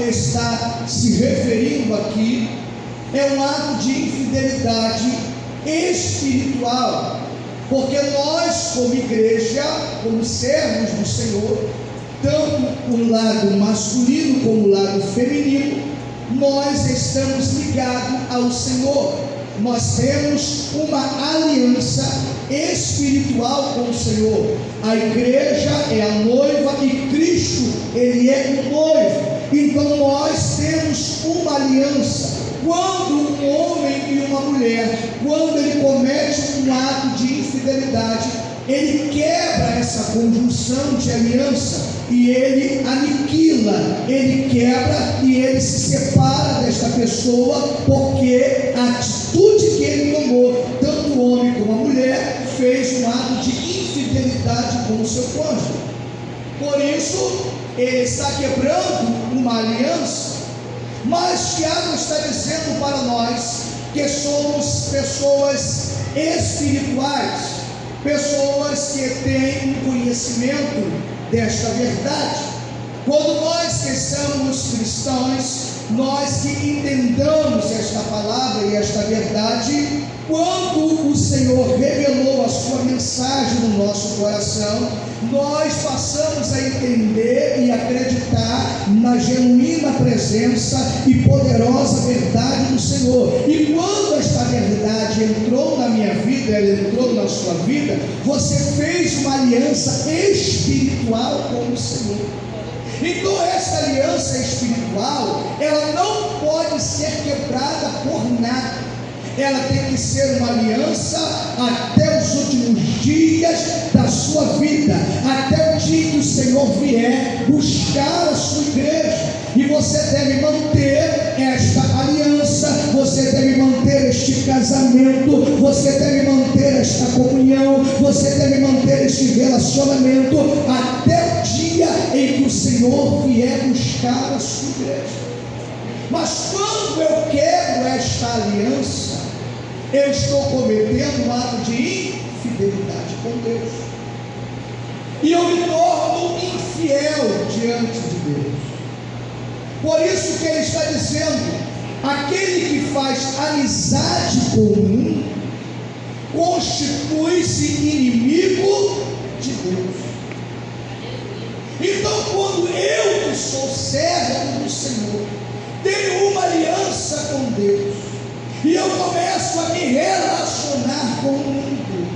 está se referindo aqui é um ato de infidelidade espiritual, porque nós, como igreja, como servos do Senhor, tanto o lado masculino como o lado feminino, nós estamos ligados ao Senhor. Nós temos uma aliança espiritual com o Senhor. A igreja é a noiva e Cristo, Ele é o noivo. Então nós temos uma aliança. Quando um homem e uma mulher, quando ele comete um ato de infidelidade, ele quebra essa conjunção de aliança e ele aniquila, ele quebra e ele se separa desta pessoa, porque a atitude que ele tomou, tanto o homem como a mulher, fez um ato de infidelidade com o seu cônjuge. Por isso, ele está quebrando uma aliança. Mas Tiago está dizendo para nós que somos pessoas espirituais, pessoas que têm um conhecimento desta verdade. Quando nós que somos cristãos, nós que entendamos esta palavra e esta verdade, quando o Senhor revelou a sua mensagem no nosso coração, nós passamos a entender e acreditar na genuína presença e poderosa verdade do Senhor. E quando esta verdade entrou na minha vida, ela entrou na sua vida, você fez uma aliança espiritual com o Senhor. Então esta aliança espiritual, ela não pode ser quebrada por nada. Ela tem que ser uma aliança até os últimos dias da sua vida, até o dia que o Senhor vier buscar a sua igreja. E você deve manter esta aliança, você deve manter este casamento, você deve manter esta comunhão, você deve manter este relacionamento até o dia em que o Senhor vier buscar a sua igreja. Mas quando eu quebro esta aliança, eu estou cometendo um ato de infidelidade com Deus, e eu me torno infiel diante de Deus. Por isso que ele está dizendo: aquele que faz amizade comum constitui-se inimigo de Deus. Então, quando eu, que sou servo do Senhor, tenho uma aliança com Deus, e eu começo a me relacionar com o mundo,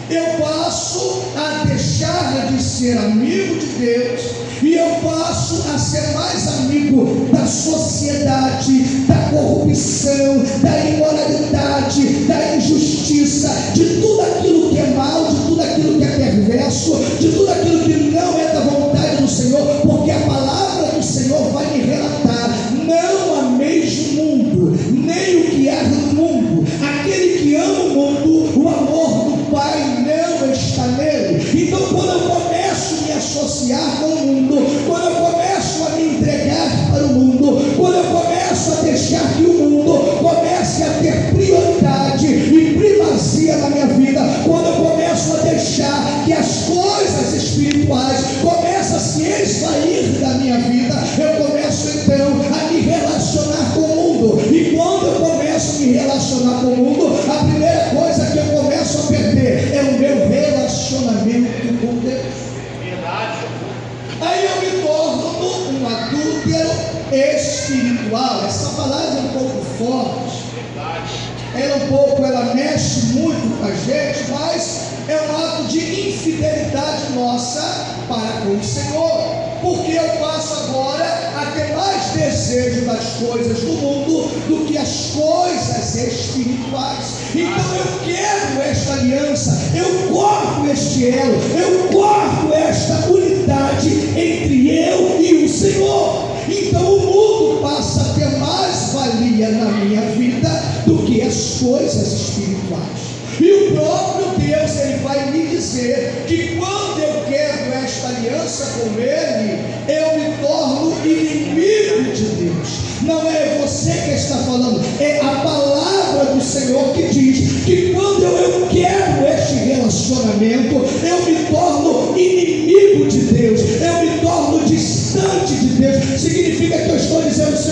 eu passo a deixar de ser amigo de Deus, e eu passo a ser mais amigo da sociedade, da corrupção, da imoralidade, da injustiça, de tudo aquilo que é mal, de tudo aquilo que é perverso, de tudo aquilo que não é da vontade do Senhor, porque a palavra do Senhor vai me relatar: não ameis o mundo, nem o que há no mundo. Aquele que ama o mundo, o amor do Pai não está nele. Então, quando eu começo a me associar com o mundo, quando eu começo a me entregar para o mundo, quando eu começo a deixar que o mundo comece a ter prioridade e primazia na minha vida, quando eu começo a deixar que as coisas espirituais começam a se esvair da minha vida, eu começo então a me relacionar com o mundo. E quando eu começo a me relacionar com o mundo, a primeira coisa que eu começo a perder é o meu relacionamento com Deus. Aí eu me torno um adúltero espiritual. Essa palavra é um pouco forte, ela mexe muito com a gente, mas é um ato de infidelidade nossa para com o Senhor, porque eu passo agora a ter mais desejo das coisas do mundo do que as coisas espirituais. Então eu quebro esta aliança, eu corto este elo, eu corto esta unidade entre eu e o Senhor. Então o mundo passa a ter mais valia na minha vida do que as coisas espirituais. E o próprio Deus, Ele vai me dizer que quando eu quebro esta aliança com Ele, eu me torno inimigo de Deus. Não é você que está falando, é a palavra do Senhor que diz que quando eu quebro este relacionamento, eu me torno inimigo de Deus, eu me torno distante de Deus. Significa que eu estou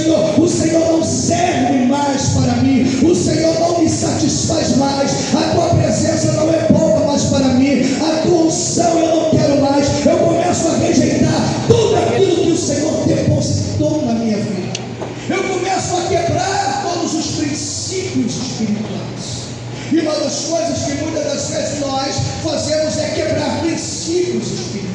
Senhor, o Senhor não serve mais para mim, o Senhor não me satisfaz mais, a tua presença não é boa mais para mim, a tua unção eu não quero mais. Eu começo a rejeitar tudo aquilo que o Senhor depositou na minha vida. Eu começo a quebrar todos os princípios espirituais. E uma das coisas que muitas das vezes nós fazemos é quebrar princípios espirituais.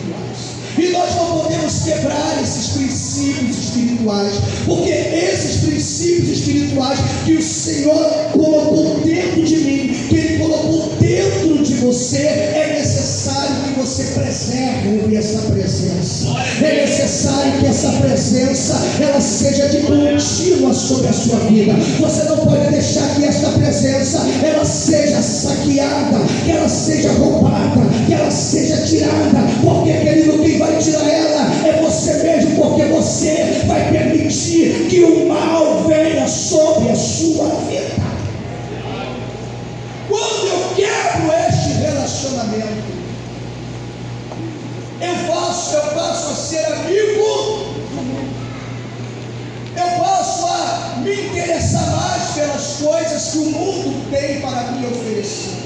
E nós não podemos quebrar esses princípios espirituais, porque esses princípios espirituais que o Senhor colocou dentro de mim, que Ele colocou dentro de você, é necessário que você preserve essa presença. É necessário que essa presença ela seja de contínua sobre a sua vida. Você não pode deixar que esta presença ela seja saqueada, que ela seja roubada, que ela seja tirada, porque, querido, quem vai tirar ela é você mesmo, porque você vai permitir que o mal venha sobre a sua vida. Quando eu quebro este relacionamento, eu passo a ser amigo, eu passo a me interessar mais pelas coisas que o mundo tem para me oferecer.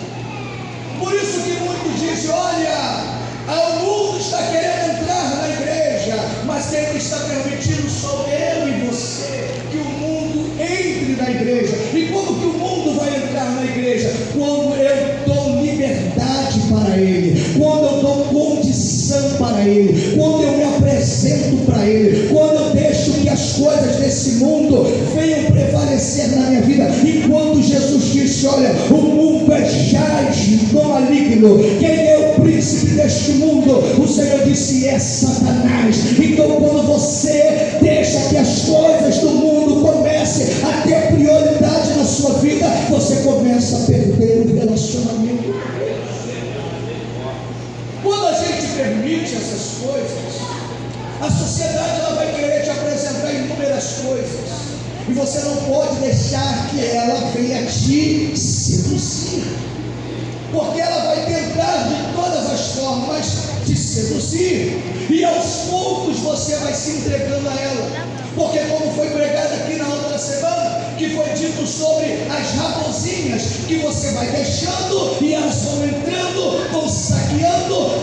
Por isso que muitos dizem: olha, o mundo está querendo entrar na igreja, mas quem está permitindo sou eu e você que o mundo entre na igreja. E como que o mundo vai entrar na igreja? Quando eu dou liberdade para ele, quando eu dou condição para ele, quando eu me apresento para ele, quando eu deixo que as coisas desse mundo venham prevalecer na minha vida. E quando Jesus disse: olha, o mundo é jaz do maligno, quem é o príncipe deste mundo? O Senhor disse: é Satanás. Então, quando você deixa que as coisas do mundo comecem a ter prioridade na sua vida, você começa a perder o relacionamento com Deus. Quando a gente permite essas coisas, a sociedade ela vai querer te apresentar inúmeras coisas, e você não pode deixar que ela venha te seduzir, porque ela vai tentar de todas as formas te seduzir, e aos poucos você vai se entregando a ela. Porque, como foi pregado aqui na outra semana, que foi dito sobre as raposinhas, que você vai deixando e elas vão entrando, vão saqueando,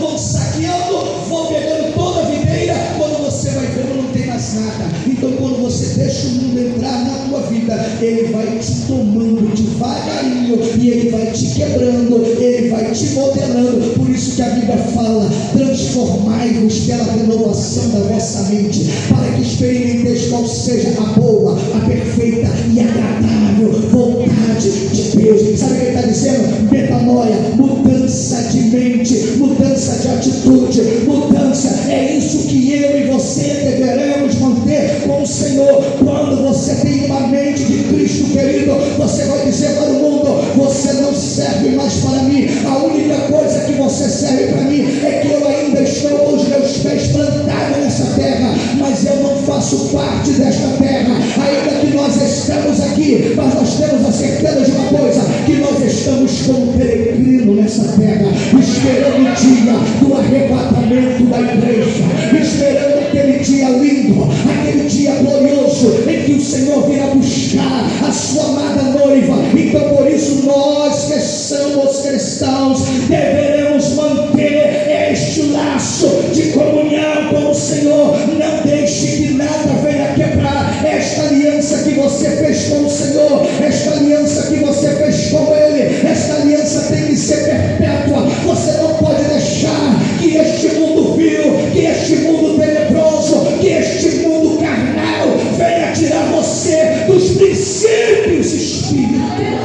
vão pegando toda a videira. Quando você vai vendo, não tem mais nada. Então, quando você deixa o mundo entrar na tua vida, ele vai te tomando devagarinho, e ele vai te quebrando, ele vai te modelando. Por isso que a Bíblia fala: transformai-vos pela renovação da vossa mente, para que experimenteis qual seja a boa, a perfeita e agradável vontade de Deus. Sabe o que ele está dizendo? Metanoia, mudança de mente, mudança de atitude, mudança. É isso que eu e você deveremos manter com o Senhor. Quando você tem uma mente de Cristo, querido, você vai dizer para o mundo: você não serve mais para mim, a única coisa que você serve para mim é que eu ainda estou com os meus pés plantados nessa terra, mas eu não faço parte desta terra, ainda que nós estamos aqui, mas nós temos a certeza de uma coisa: que nós estamos como peregrino nessa terra, esperando o dia do arrebatamento da igreja, esperando aquele dia lindo, aquele dia glorioso, em que o Senhor virá buscar a sua amada noiva. Então, por isso, nós que somos cristãos deveremos manter este laço de comunhão com o Senhor. Não deixe que nada venha quebrar esta aliança que você fez com o Senhor, esta aliança que você fez com Ele. Esta aliança tem que ser perpétua. Você não pode deixar que este mundo vil, que este mundo tenebroso, que este mundo carnal venha tirar você dos princípios espirituais.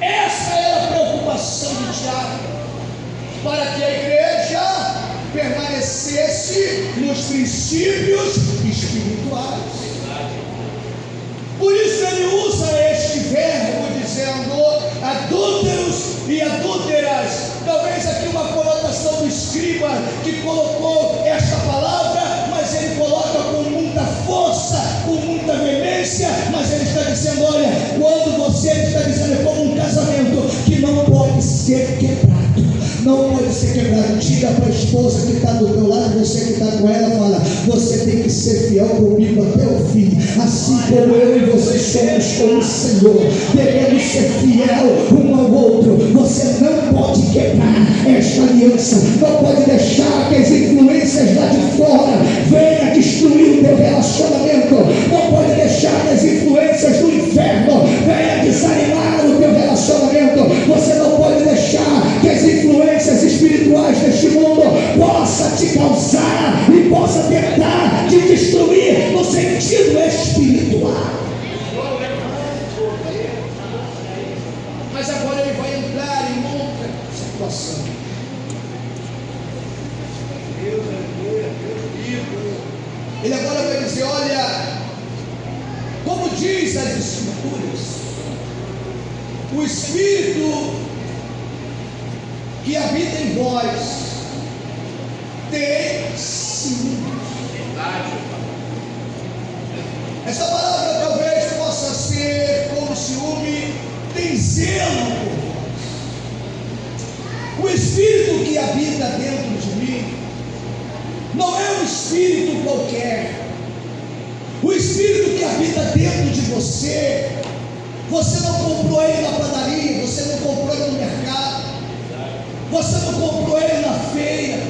Essa era a preocupação de Tiago, para que a igreja permanecesse nos princípios espirituais. Por isso ele usa este verbo dizendo adúlteros e adúlteras. Talvez aqui uma conotação do escriba que colocou esta palavra, mas ele coloca com muita força, com muita veemência. Mas ele está dizendo: olha, quando você está dizendo, é como um casamento que não pode ser quebrado. Não pode ser quebrado. Diga para a esposa que está do teu lado, você que está com ela, fala: você tem que ser fiel comigo até o fim, assim como eu e você somos com o Senhor. Devemos ser fiel um ao outro. Você não pode quebrar esta aliança, não pode deixar que as influências lá de fora venham destruir o teu relacionamento, não pode deixar que as influências do inferno venham desanimar o teu relacionamento. Você não pode deixar que as influências espirituais deste mundo possa te causar e possa tentar te destruir no sentido espiritual. Mas agora ele vai entrar em outra situação. Ele agora vai dizer: olha, como diz as Escrituras, o Espírito que habita em vós tem ciúme. Essa palavra talvez possa ser como ciúme, tem zelo por vós. O Espírito que habita dentro de mim não é um espírito qualquer. O Espírito que habita dentro de você, você não comprou ele na padaria, você não comprou ele no mercado, você não comprou ele na feira.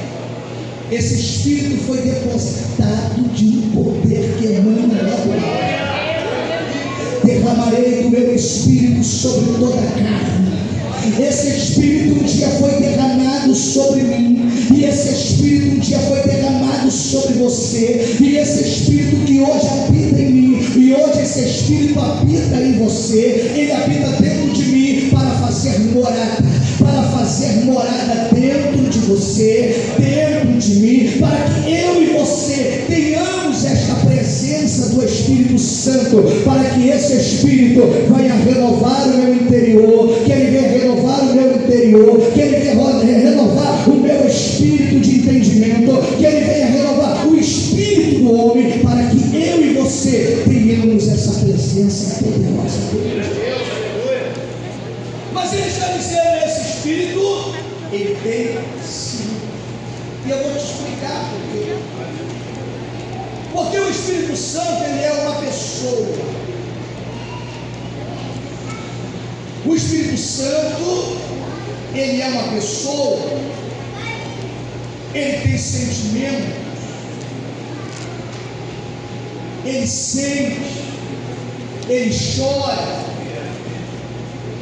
Esse Espírito foi depositado de um poder que emana lá do alto. Derramarei do meu Espírito sobre toda a carne. Esse Espírito um dia foi derramado sobre mim, e esse Espírito um dia foi derramado sobre você, e esse Espírito que hoje habita em mim, e hoje esse Espírito habita em você, ele habita dentro de mim para fazer morada dentro de você, dentro de mim, para que eu e você tenhamos esta presença do Espírito Santo, para que esse Espírito venha renovar o meu interior, que ele venha renovar o meu interior, que ele venha renovar o meu espírito de entendimento, que ele venha renovar o espírito do homem, para que eu e você tenhamos essa presença poderosa. Mas ele está dizendo: esse Espírito, ele tem sim. E eu vou te explicar por quê. Porque o Espírito Santo, ele é uma pessoa. O Espírito Santo, ele é uma pessoa. Ele tem sentimento. Ele sente. Ele chora.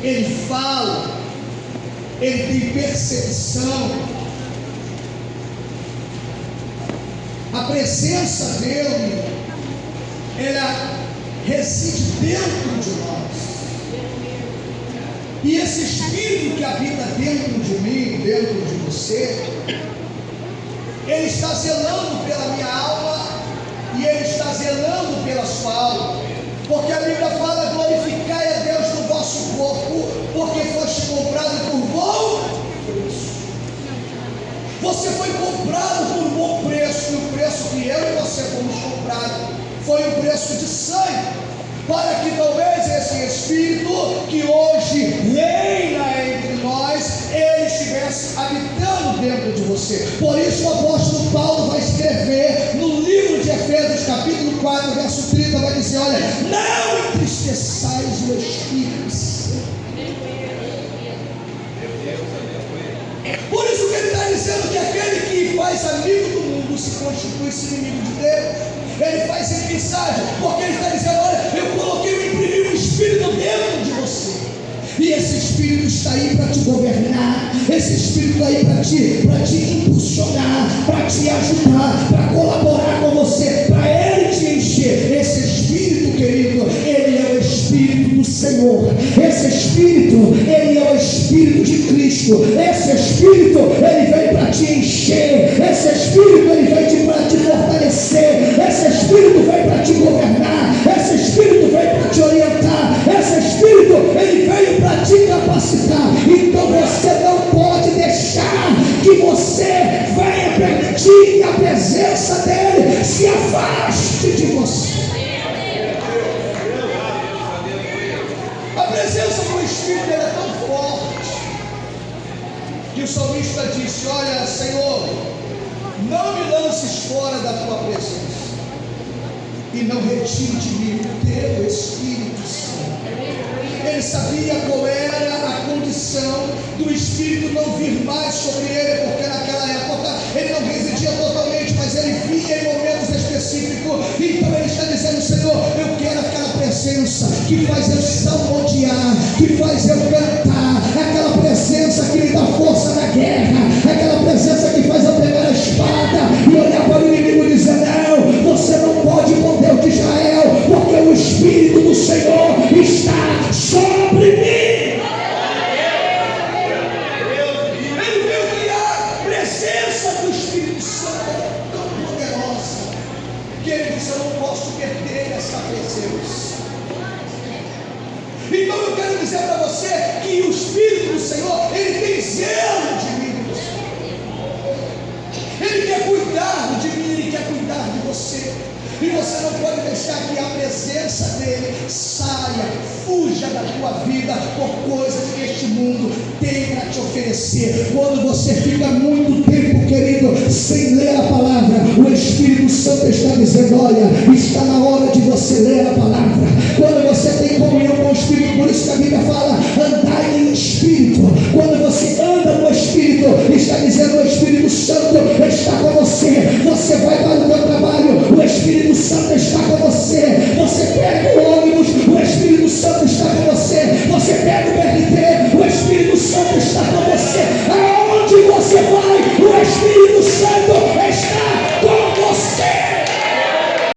Ele fala. Ele tem percepção. A presença dele, ela reside dentro de nós. E esse Espírito que habita dentro de mim, dentro de você, ele está zelando pela minha alma, e ele está zelando pela sua alma. Porque a Bíblia fala: glorificai a Deus no vosso corpo, porque foste comprado por bom preço. Você foi comprado por um bom preço, e o preço que eu e você fomos comprados foi um preço de sangue, para que talvez esse Espírito que hoje reina entre nós, ele estivesse habitando dentro de você. Por isso o apóstolo Paulo vai escrever no livro de Efésios, capítulo 4, verso 30, vai dizer: olha, não entristeçais o Espírito Santo. Por isso que ele está dizendo que aquele que faz amigo do mundo se constitui inimigo de Deus. Ele faz inimizade, porque ele está dizendo: olha, eu coloquei, eu imprimi um Espírito dentro de você, e esse Espírito está aí para te governar, esse Espírito está aí para te impulsionar, para te ajudar, para colaborar com você, para ele te encher. Esse Espírito, querido, ele é o Espírito do Senhor. Esse Espírito, ele é o Espírito de Cristo. Esse Espírito, ele vem para te encher. Esse Espírito, ele vem para te fortalecer. Esse Espírito vem para te governar. Esse Espírito vem para te orientar. Esse Espírito, ele veio para te capacitar. Então você não pode deixar que você venha permitir que a presença dele se afaste de você. A presença do Espírito é tão forte que o salmista disse: olha, Senhor, não me lances fora da tua presença. e não retire de mim o teu Espírito Santo. Ele sabia qual era a condição do Espírito não vir mais sobre ele, porque naquela época ele não residia totalmente, mas ele vinha em momentos específicos. Então ele está dizendo: Senhor, eu quero aquela presença que faz eu salmodiar, que faz eu cantar, aquela presença que me dá força na guerra, aquela presença que faz eu pegar a espada e olhar para o inimigo e dizer: não, você não pode com Deus de Israel, porque o Espírito do Senhor está sobre mim. Ele veio criar a presença do Espírito Santo tão poderosa que ele disse: eu não posso perder essa presença. Então eu quero dizer para você que o Espírito do Senhor, ele tem zelo de mim. Ele quer cuidar de mim, ele quer cuidar de você. E você não pode deixar que a presença dele saia, fuja da tua vida por coisas que este mundo tem para te oferecer. Quando você fica muito tempo, querido, sem ler a palavra, o Espírito Santo está dizendo: olha, está na hora de você ler a palavra. Quando você tem comunhão com o Espírito, por isso que a Bíblia fala